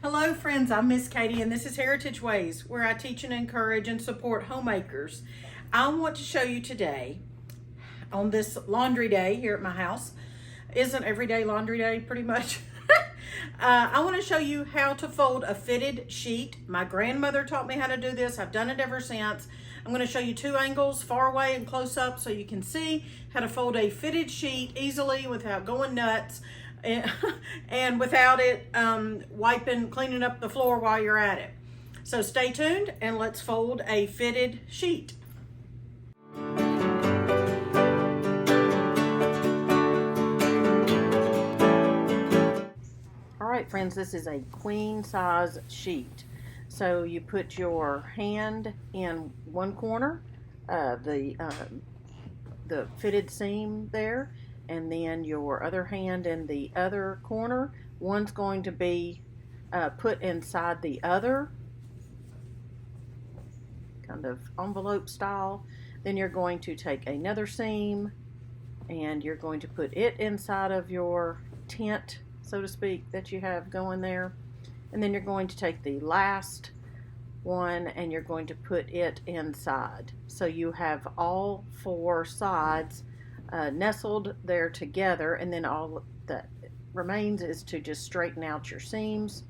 Hello friends, I'm Miss Katie and this is Heritage Ways, where I teach and encourage and support homemakers. I want to show you today, on this laundry day here at my house, isn't every day laundry day pretty much? I want to show you how to fold a fitted sheet. My grandmother taught me how to do this. I've done it ever since. I'm going to show you two angles, far away and close up, so you can see how to fold a fitted sheet easily without going nuts. And without it cleaning up the floor while you're at it. So stay tuned and let's fold a fitted sheet. All right, friends, this is a queen size sheet. So you put your hand in one corner, the fitted seam there, and then your other hand in the other corner. One's going to be put inside the other, kind of envelope style. Then you're going to take another seam and you're going to put it inside of your tent, so to speak, that you have going there. And then you're going to take the last one and you're going to put it inside. So you have all four sides nestled there together, and then all that remains is to just straighten out your seams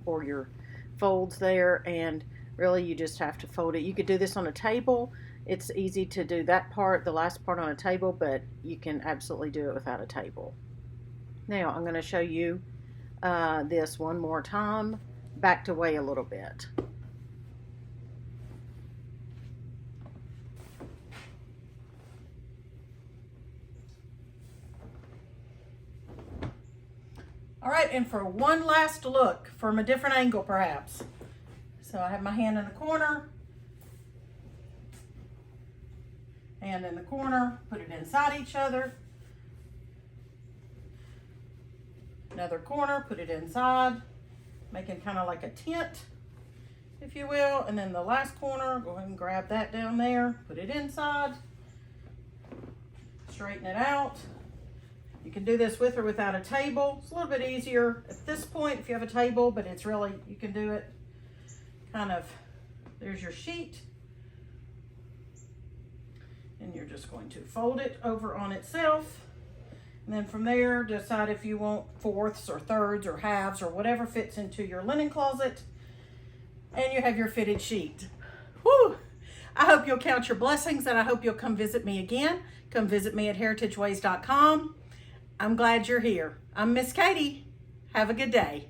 or your folds there, and really you just have to fold it. You could do this on a table. It's easy to do that part, the last part, on a table, but you can absolutely do it without a table. Now I'm going to show you this one more time, backed away a little bit. All right, and for one last look from a different angle perhaps. So I have my hand in the corner, hand in the corner, put it inside each other. Another corner, put it inside, making kind of like a tent, if you will. And then the last corner, go ahead and grab that down there, put it inside, straighten it out. You can do this with or without a table. It's a little bit easier at this point if you have a table, but it's really, you can do it kind of, there's your sheet. And you're just going to fold it over on itself. And then from there, decide if you want fourths or thirds or halves or whatever fits into your linen closet. And you have your fitted sheet. Whew! I hope you'll count your blessings, and I hope you'll come visit me again. Come visit me at heritageways.com. I'm glad you're here. I'm Miss Katie. Have a good day.